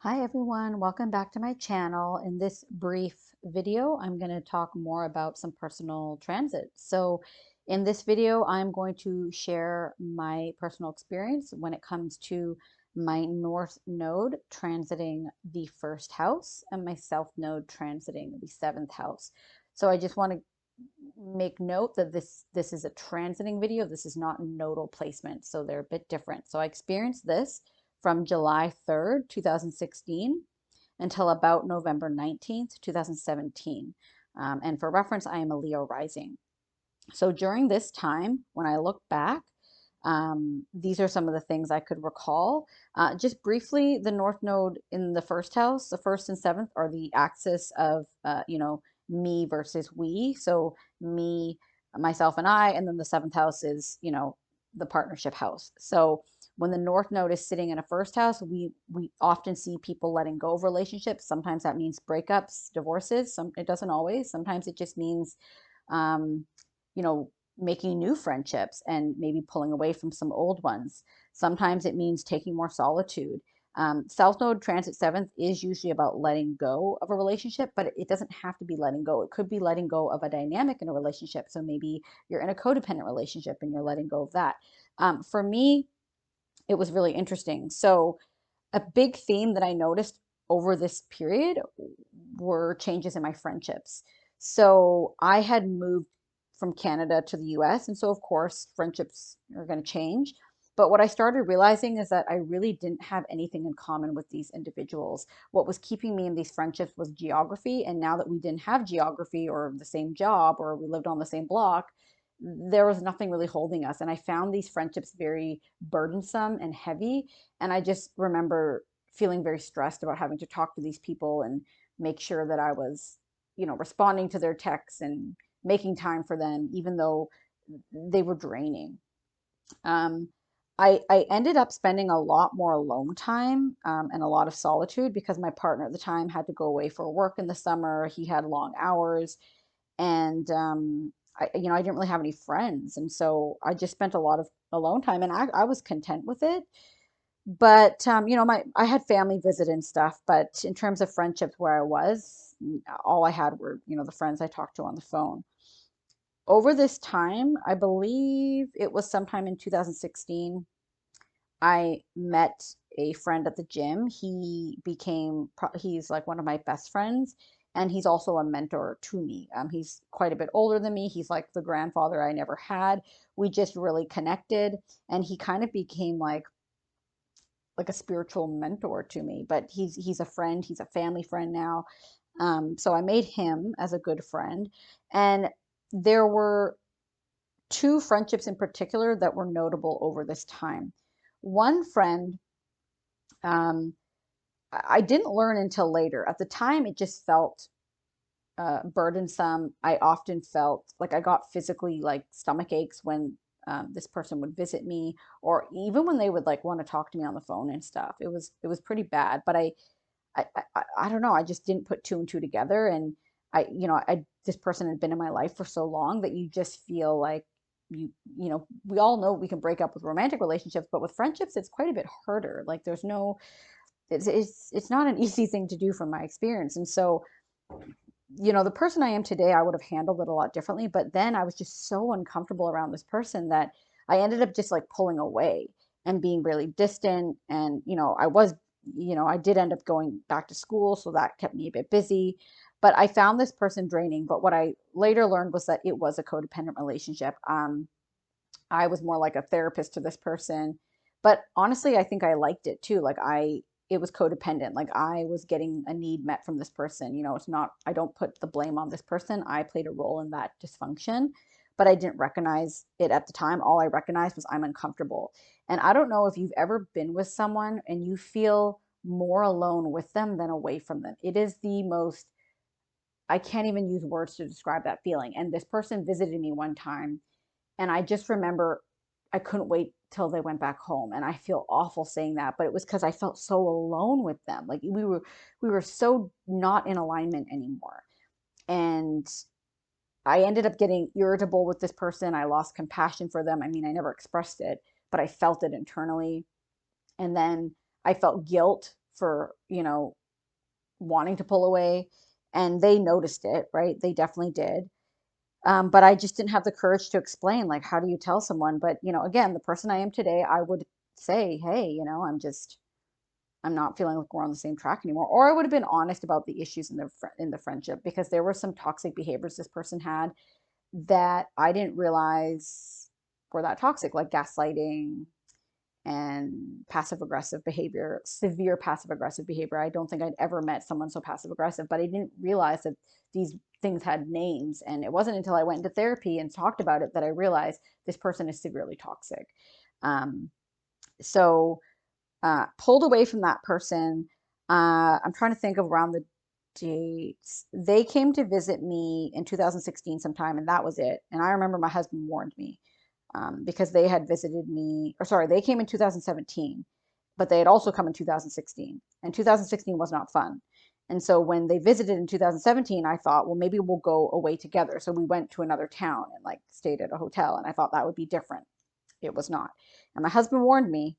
Hi everyone, welcome back to my channel. In this brief video, I'm going to talk more about some personal transits. So in this video, I'm going to share my personal experience when it comes to my North Node transiting the first house and my South Node transiting the seventh house. So I just want to make note that this is a transiting video. This is not nodal placement, so they're a bit different. So I experienced this from July 3rd, 2016 until about November 19th, 2017. And for reference, I am a Leo rising. So during this time, when I look back, these are some of the things I could recall. Just briefly, the North Node in the first house, the first and seventh, are the axis of, me versus we. So me, myself, and I, and then the seventh house is, the partnership house. So when the North Node is sitting in a first house, we often see people letting go of relationships. Sometimes that means breakups, divorces. It doesn't always. Sometimes it just means um, you know, making new friendships and maybe pulling away from some old ones. Sometimes it means taking more solitude. South Node transit seventh is usually about letting go of a relationship, but it doesn't have to be letting go. It could be letting go of a dynamic in a relationship. So maybe you're in a codependent relationship and you're letting go of that. For me, it was really interesting. So a big theme that I noticed over this period were changes in my friendships. So I had moved from Canada to the US, and so of course, friendships are going to change. But what I started realizing is that I really didn't have anything in common with these individuals. What was keeping me in these friendships was geography. And now that we didn't have geography or the same job or we lived on the same block, there was nothing really holding us. And I found these friendships very burdensome and heavy. And I just remember feeling very stressed about having to talk to these people and make sure that I was, responding to their texts and making time for them, even though they were draining. Um, I ended up spending a lot more alone time and a lot of solitude because my partner at the time had to go away for work in the summer. He had long hours, and I didn't really have any friends, and so I just spent a lot of alone time, and I was content with it. But I had family visit and stuff, but in terms of friendships where I was, all I had were, the friends I talked to on the phone. Over this time, I believe it was sometime in 2016, I met a friend at the gym. He's like one of my best friends, and he's also a mentor to me. He's quite a bit older than me. He's like the grandfather I never had. We just really connected, and he kind of became like a spiritual mentor to me. But he's a friend. He's a family friend now. So I made him as a good friend, and there were two friendships in particular that were notable over this time. One friend, um, I didn't learn until later. At the time, it just felt burdensome. I often felt like I got physically like stomach aches when this person would visit me, or even when they would like want to talk to me on the phone and stuff. It was pretty bad. But I don't know. I just didn't put two and two together, and this person had been in my life for so long that you just feel like we all know we can break up with romantic relationships, but with friendships, it's quite a bit harder. Like there's no, it's not an easy thing to do from my experience, and so the person I am today, I would have handled it a lot differently. But then I was just so uncomfortable around this person that I ended up just like pulling away and being really distant. And, I did end up going back to school. So that kept me a bit busy. But I found this person draining. But what I later learned was that it was a codependent relationship. I was more like a therapist to this person. But honestly, I think I liked it too. It was codependent. Like I was getting a need met from this person. It's not, I don't put the blame on this person. I played a role in that dysfunction, but I didn't recognize it at the time. All I recognized was I'm uncomfortable. And I don't know if you've ever been with someone and you feel more alone with them than away from them. It is the most, I can't even use words to describe that feeling. And this person visited me one time, and I just remember I couldn't wait till they went back home. And I feel awful saying that, but it was because I felt so alone with them. Like we were so not in alignment anymore. And I ended up getting irritable with this person. I lost compassion for them. I mean, I never expressed it, but I felt it internally. And then I felt guilt for, wanting to pull away, and they noticed it, right? They definitely did. But I just didn't have the courage to explain, like, how do you tell someone? But, again, the person I am today, I would say, hey, I'm not feeling like we're on the same track anymore. Or I would have been honest about the issues in the friendship, because there were some toxic behaviors this person had that I didn't realize were that toxic, like gaslighting and passive aggressive behavior, severe passive aggressive behavior. I don't think I'd ever met someone so passive aggressive, but I didn't realize that these things had names. And it wasn't until I went into therapy and talked about it that I realized this person is severely toxic. Um, so pulled away from that person. I'm trying to think of around the dates. They came to visit me in 2016 sometime, and that was it. And I remember my husband warned me, because they had visited me, or sorry, they came in 2017, but they had also come in 2016, and 2016 was not fun. And so when they visited in 2017, I thought, well, maybe we'll go away together. So we went to another town and like stayed at a hotel, and I thought that would be different. It was not. And my husband warned me,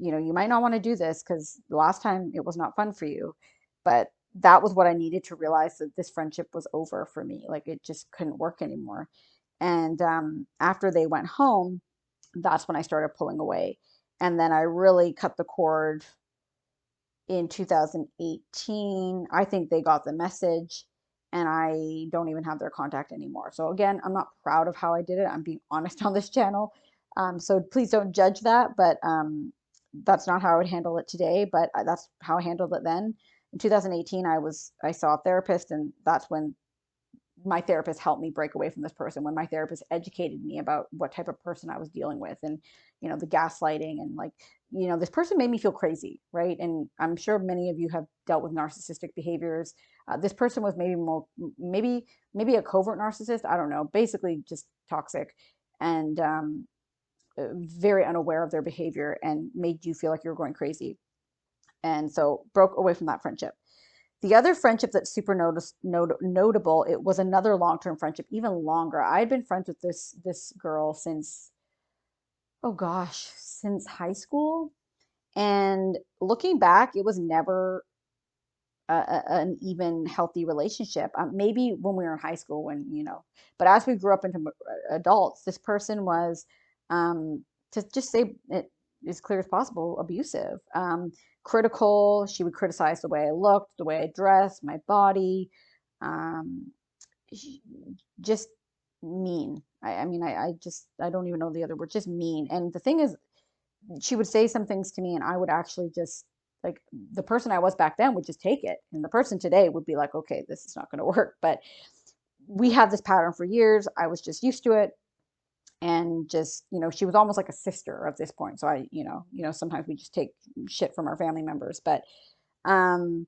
you might not want to do this because the last time it was not fun for you. But that was what I needed to realize, that this friendship was over for me. Like, it just couldn't work anymore. And after they went home, that's when I started pulling away. And then I really cut the cord in 2018. I think they got the message, and I don't even have their contact anymore. So again, I'm not proud of how I did it. I'm being honest on this channel. So please don't judge that, but that's not how I would handle it today, but that's how I handled it then. In 2018, I saw a therapist, and that's when my therapist helped me break away from this person, when my therapist educated me about what type of person I was dealing with, and the gaslighting, and like, this person made me feel crazy, right? And I'm sure many of you have dealt with narcissistic behaviors. This person was maybe a covert narcissist, I don't know, basically just toxic, and very unaware of their behavior, and made you feel like you were going crazy. And so broke away from that friendship. The other friendship that's super notable, it was another long-term friendship, even longer. I had been friends with this girl since, oh gosh, since high school. And looking back, it was never an even healthy relationship. Maybe when we were in high school, but as we grew up into adults, this person was, to just say it as clear as possible, abusive, critical. She would criticize the way I looked, the way I dressed, my body, um, just mean. I don't even know the other word, just mean. And the thing is, she would say some things to me, and I would actually just, like, the person I was back then would just take it, and the person today would be like, okay, this is not going to work. But we had this pattern for years. I was just used to it, and just, she was almost like a sister at this point. So sometimes we just take shit from our family members, but um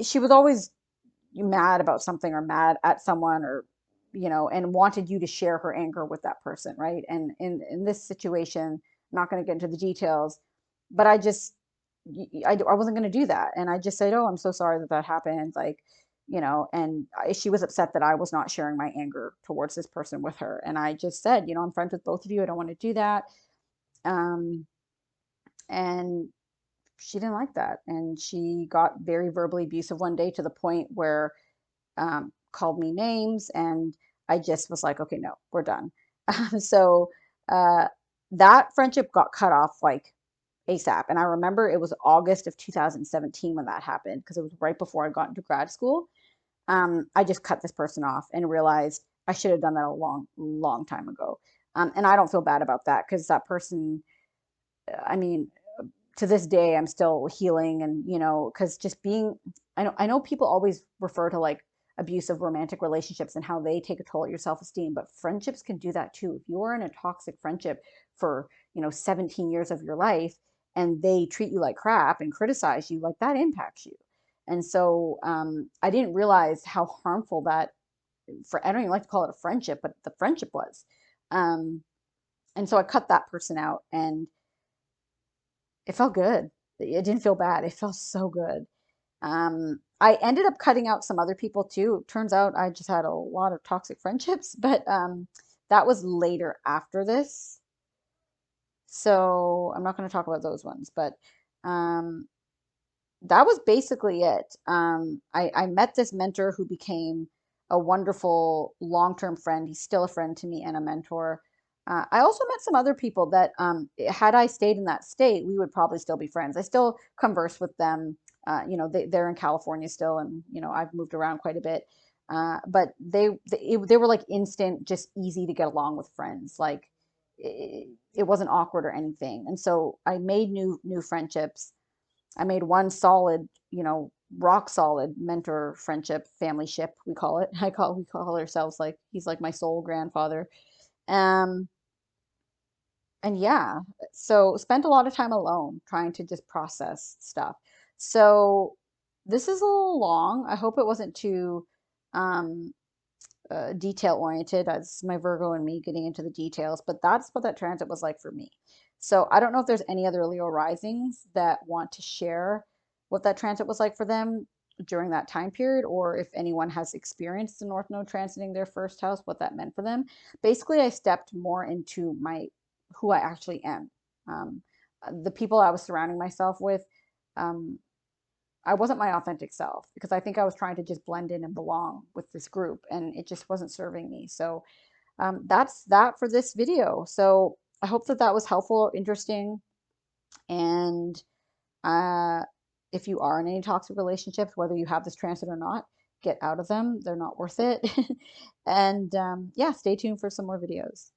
she was always mad about something, or mad at someone, or and wanted you to share her anger with that person, right? And in this situation, I'm not going to get into the details, but I just, I wasn't going to do that. And I just said, oh, I'm so sorry that that happened, like, and she was upset that I was not sharing my anger towards this person with her, and I just said, I'm friends with both of you, I don't want to do that. um and she didn't like that, and she got very verbally abusive one day, to the point where, called me names, and I just was like, okay, no, we're done. So uh, that friendship got cut off like ASAP. And I remember it was August of 2017 when that happened, because it was right before I got into grad school. I just cut this person off and realized I should have done that a long, long time ago. And I don't feel bad about that, because that person, I mean, to this day, I'm still healing. And, because just being, I know people always refer to like abusive romantic relationships and how they take a toll at your self-esteem, but friendships can do that too. If you're in a toxic friendship for, 17 years of your life, and they treat you like crap and criticize you, like, that impacts you. And so I didn't realize how harmful that, I don't even like to call it a friendship, but the friendship was. Um, and so I cut that person out, and it felt good. It didn't feel bad. It felt so good. I ended up cutting out some other people too. Turns out I just had a lot of toxic friendships, but that was later after this. So I'm not going to talk about those ones, but um, that was basically it. I met this mentor who became a wonderful long-term friend. He's still a friend to me and a mentor. I also met some other people that, had I stayed in that state, we would probably still be friends. I still converse with them. They're in California still, and I've moved around quite a bit. But they were like instant, just easy to get along with friends. Like it wasn't awkward or anything. And so I made new friendships. I made one solid, rock solid mentor friendship, family ship, we call it. We call ourselves, like he's like my soul grandfather. Um, and yeah, so spent a lot of time alone trying to just process stuff. So this is a little long. I hope it wasn't too um detail oriented. That's my Virgo and me getting into the details, but that's what that transit was like for me. So I don't know if there's any other Leo risings that want to share what that transit was like for them during that time period, or if anyone has experienced the North Node transiting their first house, what that meant for them. Basically, I stepped more into my who I actually am. Um, the people I was surrounding myself with, um, I wasn't my authentic self because I think I was trying to just blend in and belong with this group, and it just wasn't serving me. So that's that for this video. So I hope that that was helpful or interesting. And uh, if you are in any toxic relationships, whether you have this transit or not, get out of them. They're not worth it. And yeah, stay tuned for some more videos.